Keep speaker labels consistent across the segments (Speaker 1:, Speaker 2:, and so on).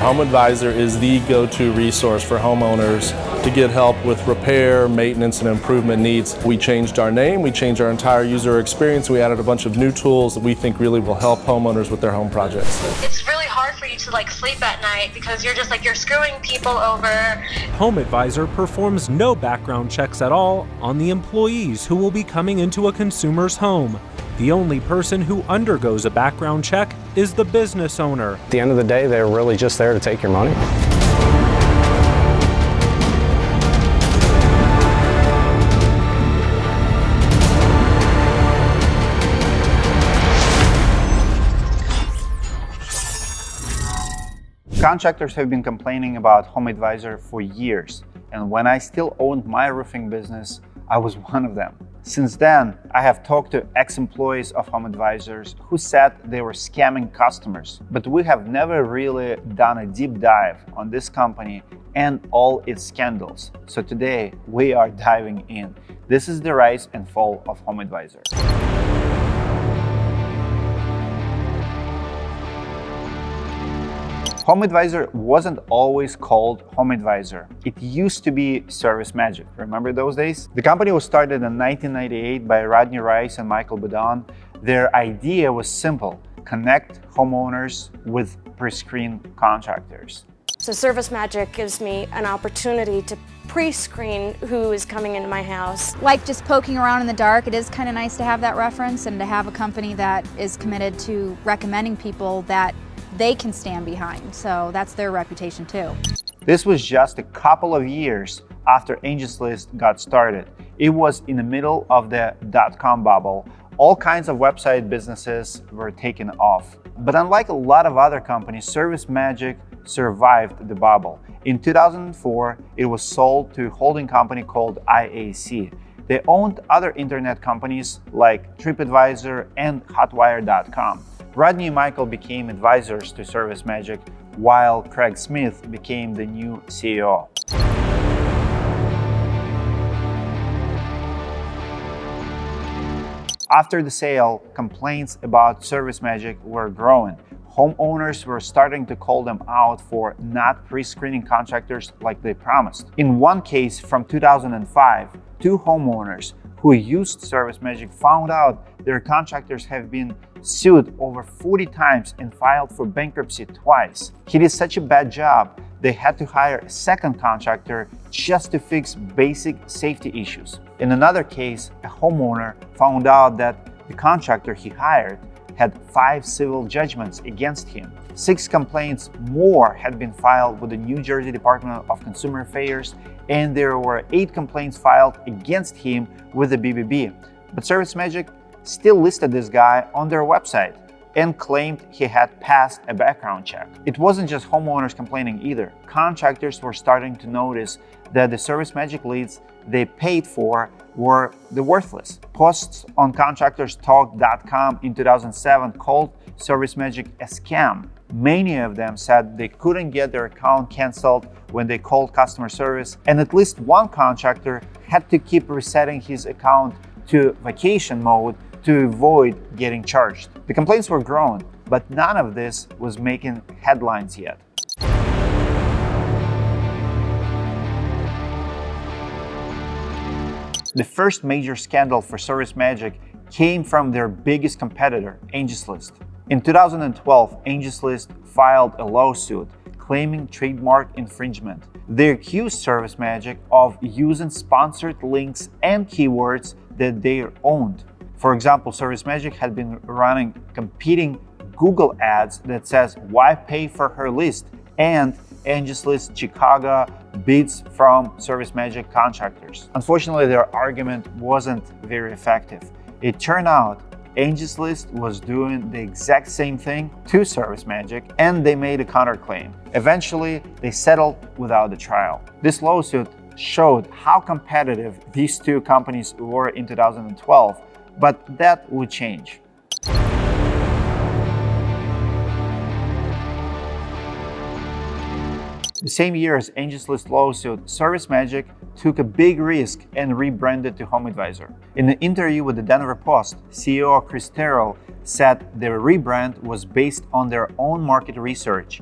Speaker 1: HomeAdvisor is the go-to resource for homeowners to get help with repair, maintenance, and improvement needs. We changed our name, we changed our entire user experience, we added a bunch of new tools that we think really will help homeowners with their home projects.
Speaker 2: It's really hard for you to sleep at night because you're screwing people over.
Speaker 3: HomeAdvisor performs no background checks at all on the employees who will be coming into a consumer's home. The only person who undergoes a background check is the business owner.
Speaker 4: At the end of the day, they're really just there to take your money.
Speaker 5: Contractors have been complaining about HomeAdvisor for years, and when I still owned my roofing business, I was one of them. Since then, I have talked to ex-employees of HomeAdvisors who said they were scamming customers, but we have never really done a deep dive on this company and all its scandals. So today, we are diving in. This is the rise and fall of HomeAdvisor. HomeAdvisor wasn't always called HomeAdvisor. It used to be ServiceMagic. Remember those days? The company was started in 1998 by Rodney Rice and Michael Bedon. Their idea was simple: connect homeowners with pre-screened contractors.
Speaker 6: So ServiceMagic gives me an opportunity to pre-screen who is coming into my house.
Speaker 7: Like just poking around in the dark, it is kind of nice to have that reference and to have a company that is committed to recommending people that they can stand behind. So that's their reputation too.
Speaker 5: This was just a couple of years after Angie's List got started. It was in the middle of the dot-com bubble. All kinds of website businesses were taken off. But unlike a lot of other companies, ServiceMagic survived the bubble. In 2004, it was sold to a holding company called IAC. They owned other internet companies like TripAdvisor and Hotwire.com. Rodney and Michael became advisors to ServiceMagic, while Craig Smith became the new CEO. After the sale, complaints about ServiceMagic were growing. Homeowners were starting to call them out for not pre-screening contractors like they promised. In one case from 2005, two homeowners who used ServiceMagic found out their contractors have been sued over 40 times and filed for bankruptcy twice. He did such a bad job, they had to hire a second contractor just to fix basic safety issues. In another case, a homeowner found out that the contractor he hired had 5 civil judgments against him. 6 complaints more had been filed with the New Jersey Department of Consumer Affairs, and there were 8 complaints filed against him with the BBB. But ServiceMagic still listed this guy on their website and claimed he had passed a background check. It wasn't just homeowners complaining either. Contractors were starting to notice that the ServiceMagic leads they paid for were worthless. Posts on contractorstalk.com in 2007 called ServiceMagic a scam. Many of them said they couldn't get their account canceled when they called customer service, and at least one contractor had to keep resetting his account to vacation mode to avoid getting charged. The complaints were growing, but none of this was making headlines yet. The first major scandal for ServiceMagic came from their biggest competitor, Angie's List. In 2012, Angie's List filed a lawsuit claiming trademark infringement. They accused ServiceMagic of using sponsored links and keywords that they owned. For example, ServiceMagic had been running competing Google ads that says, "Why pay for her list?" and Angie's List Chicago bids from ServiceMagic contractors. Unfortunately, their argument wasn't very effective. It turned out Angie's List was doing the exact same thing to ServiceMagic, and they made a counterclaim. Eventually, they settled without a trial. This lawsuit showed how competitive these two companies were in 2012, but that would change. The same year as Angie's List lawsuit, ServiceMagic took a big risk and rebranded to HomeAdvisor. In an interview with the Denver Post, CEO Chris Terrell said their rebrand was based on their own market research.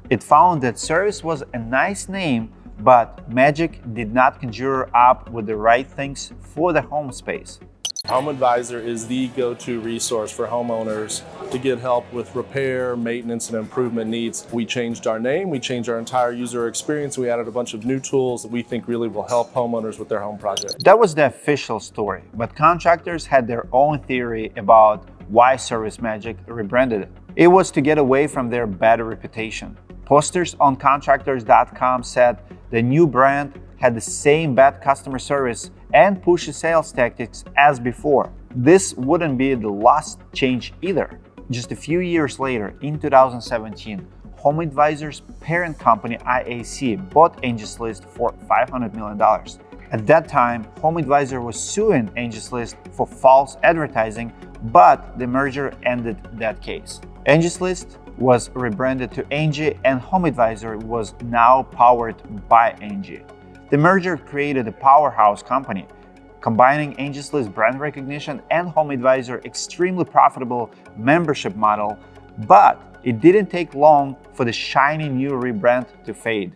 Speaker 5: It found that Service was a nice name, but Magic did not conjure up with the right things for the home space.
Speaker 1: HomeAdvisor is the go-to resource for homeowners to get help with repair, maintenance, and improvement needs. We changed our name, we changed our entire user experience, we added a bunch of new tools that we think really will help homeowners with their home project.
Speaker 5: That was the official story, but contractors had their own theory about why ServiceMagic rebranded it. It was to get away from their bad reputation. Posters on contractors.com said the new brand had the same bad customer service and pushy sales tactics as before. This wouldn't be the last change either. Just a few years later, in 2017, HomeAdvisor's parent company IAC bought Angie's List for $500 million. At that time, HomeAdvisor was suing Angie's List for false advertising, but the merger ended that case. Angie's List was rebranded to Angi, and HomeAdvisor was now powered by Angie. The merger created a powerhouse company, combining Angie's List brand recognition and HomeAdvisor extremely profitable membership model, but it didn't take long for the shiny new rebrand to fade.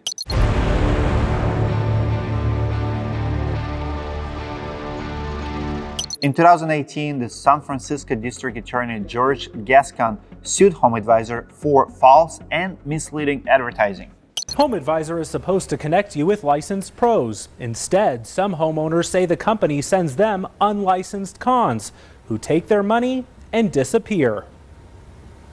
Speaker 5: In 2018, the San Francisco District Attorney George Gascon sued HomeAdvisor for false and misleading advertising.
Speaker 3: HomeAdvisor is supposed to connect you with licensed pros. Instead, some homeowners say the company sends them unlicensed cons who take their money and disappear.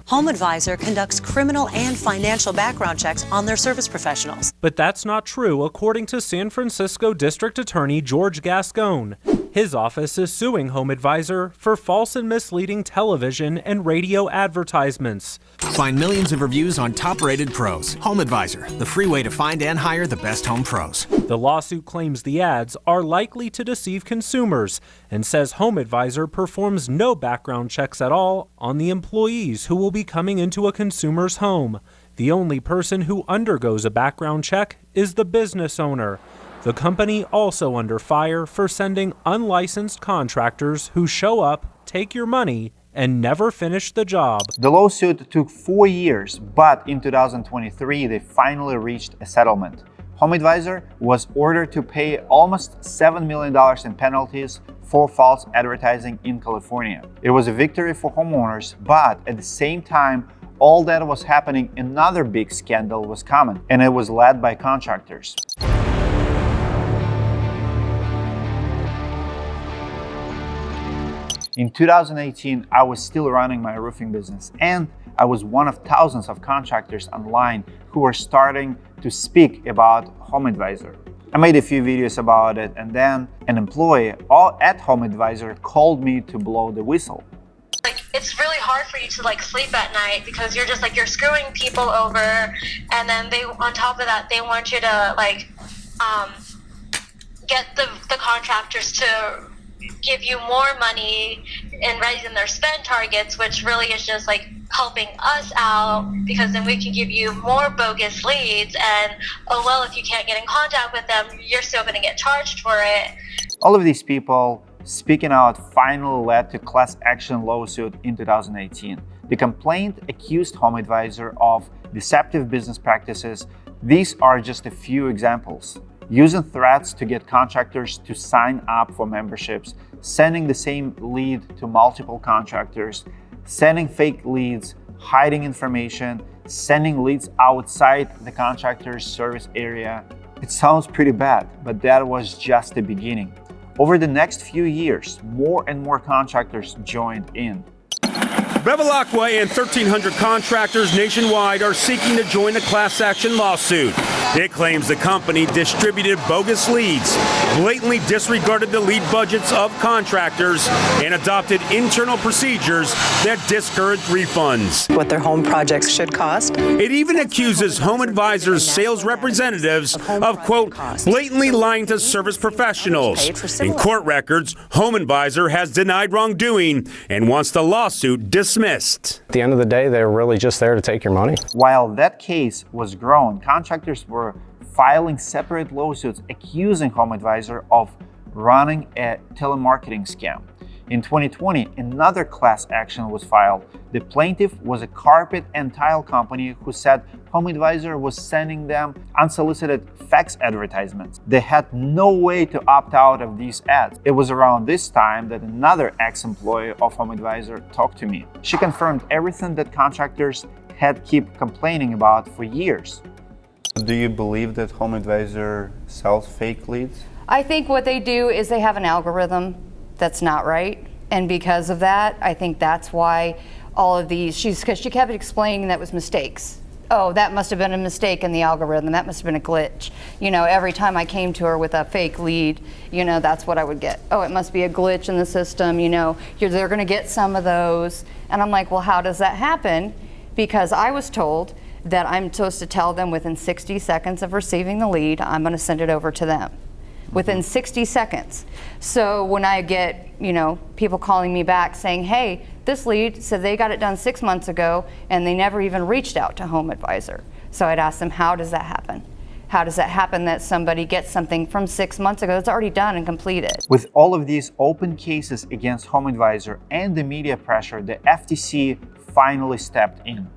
Speaker 8: HomeAdvisor conducts criminal and financial background checks on their service professionals.
Speaker 3: But that's not true, according to San Francisco District Attorney George Gascon. His office is suing HomeAdvisor for false and misleading television and radio advertisements.
Speaker 9: Find millions of reviews on top-rated pros. HomeAdvisor, the free way to find and hire the best home pros.
Speaker 3: The lawsuit claims the ads are likely to deceive consumers and says HomeAdvisor performs no background checks at all on the employees who will be coming into a consumer's home. The only person who undergoes a background check is the business owner. The company also under fire for sending unlicensed contractors who show up, take your money, and never finish the job.
Speaker 5: The lawsuit took 4 years, but in 2023, they finally reached a settlement. HomeAdvisor was ordered to pay almost $7 million in penalties for false advertising in California. It was a victory for homeowners, but at the same time, all that was happening, another big scandal was coming, and it was led by contractors. In 2018, I was still running my roofing business, and I was one of thousands of contractors online who were starting to speak about HomeAdvisor. I made a few videos about it, and then an employee at HomeAdvisor called me to blow the whistle.
Speaker 2: It's really hard for you to sleep at night because you're just you're screwing people over, and then they, on top of that, they want you to get the contractors to give you more money and raising their spend targets, which really is just helping us out, because then we can give you more bogus leads, and if you can't get in contact with them, you're still going to get charged for it.
Speaker 5: All of these people speaking out finally led to class action lawsuit in 2018. The complaint accused HomeAdvisor of deceptive business practices. These are just a few examples. Using threats to get contractors to sign up for memberships, sending the same lead to multiple contractors, sending fake leads, hiding information, sending leads outside the contractor's service area. It sounds pretty bad, but that was just the beginning. Over the next few years, more and more contractors joined in.
Speaker 10: Bevilacqua and 1,300 contractors nationwide are seeking to join a class action lawsuit. It claims the company distributed bogus leads, blatantly disregarded the lead budgets of contractors, and adopted internal procedures that discouraged refunds.
Speaker 8: What their home projects should cost.
Speaker 10: It even accuses HomeAdvisor's sales representatives of, quote, blatantly lying to service professionals. In court records, HomeAdvisor has denied wrongdoing and wants the lawsuit dismissed.
Speaker 4: At the end of the day, they're really just there to take your money.
Speaker 5: While that case was growing, contractors were filing separate lawsuits accusing HomeAdvisor of running a telemarketing scam. In 2020, another class action was filed. The plaintiff was a carpet and tile company who said HomeAdvisor was sending them unsolicited fax advertisements. They had no way to opt out of these ads. It was around this time that another ex-employee of HomeAdvisor talked to me. She confirmed everything that contractors had kept complaining about for years.
Speaker 11: Do you believe that HomeAdvisor sells fake leads?
Speaker 12: I think what they do is they have an algorithm that's not right, and because of that, I think that's why all of these, because she kept explaining that was mistakes. Oh, that must have been a mistake in the algorithm, that must have been a glitch. You know, every time I came to her with a fake lead, you know, that's what I would get. Oh, it must be a glitch in the system, you know, they're gonna get some of those. And I'm like, well, how does that happen? Because I was told that I'm supposed to tell them within 60 seconds of receiving the lead, I'm gonna send it over to them. Within 60 seconds. So when I get, you know, people calling me back saying, hey, this lead said they got it done 6 months ago and they never even reached out to HomeAdvisor. So I'd ask them, how does that happen? How does that happen that somebody gets something from 6 months ago that's already done and completed?
Speaker 5: With all of these open cases against HomeAdvisor and the media pressure, the FTC finally stepped in.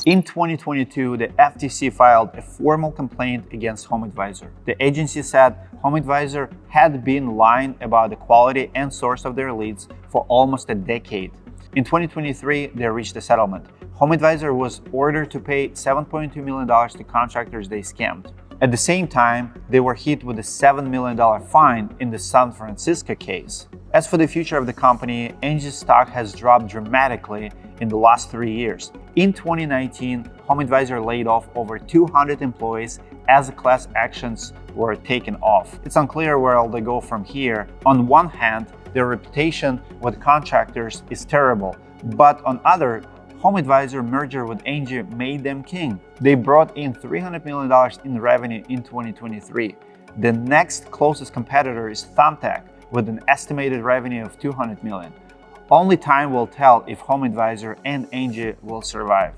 Speaker 5: In 2022, the FTC filed a formal complaint against HomeAdvisor. The agency said HomeAdvisor had been lying about the quality and source of their leads for almost a decade. In 2023, they reached a settlement. HomeAdvisor was ordered to pay $7.2 million to contractors they scammed. At the same time, they were hit with a $7 million fine in the San Francisco case. As for the future of the company, Angie's stock has dropped dramatically in the last 3 years. In 2019, HomeAdvisor laid off over 200 employees as the class actions were taken off. It's unclear where they go from here. On one hand, their reputation with contractors is terrible, but on other, HomeAdvisor merger with Angi made them king. They brought in $300 million in revenue in 2023. The next closest competitor is Thumbtack with an estimated revenue of $200 million. Only time will tell if HomeAdvisor and Angi will survive.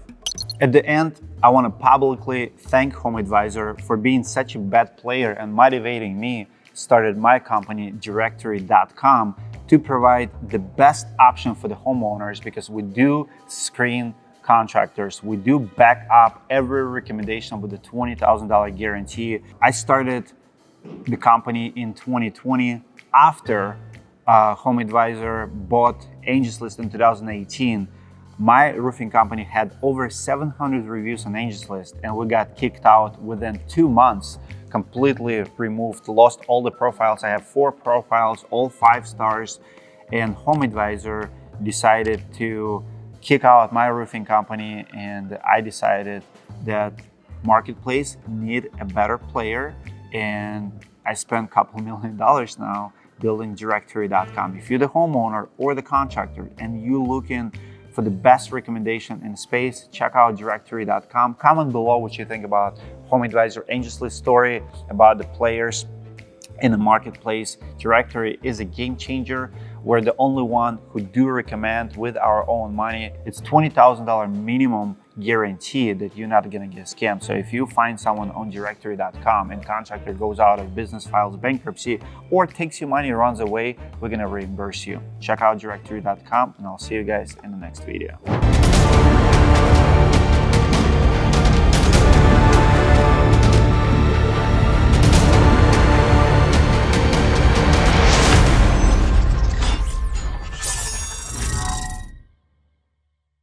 Speaker 5: At the end, I want to publicly thank HomeAdvisor for being such a bad player and motivating me started my company Directory.com to provide the best option for the homeowners, because we do screen contractors. We do back up every recommendation with a $20,000 guarantee. I started the company in 2020 after HomeAdvisor bought Angie's List in 2018. My roofing company had over 700 reviews on Angie's List, and we got kicked out within 2 months, completely removed, lost all the profiles. I have 4 profiles, all 5 stars, and HomeAdvisor decided to kick out my roofing company, and I decided that marketplace need a better player, and I spent a couple $1 million now building Directory.com. If you're the homeowner or the contractor and you're looking for the best recommendation in space, check out Directory.com. Comment below what you think about HomeAdvisor Angie's List story, about the players in the marketplace. Directory is a game changer. We're the only one who do recommend with our own money. It's $20,000 minimum guarantee that you're not gonna get scammed. So if you find someone on Directory.com and contractor goes out of business, files bankruptcy, or takes your money, runs away, we're gonna reimburse you. Check out Directory.com, and I'll see you guys in the next video.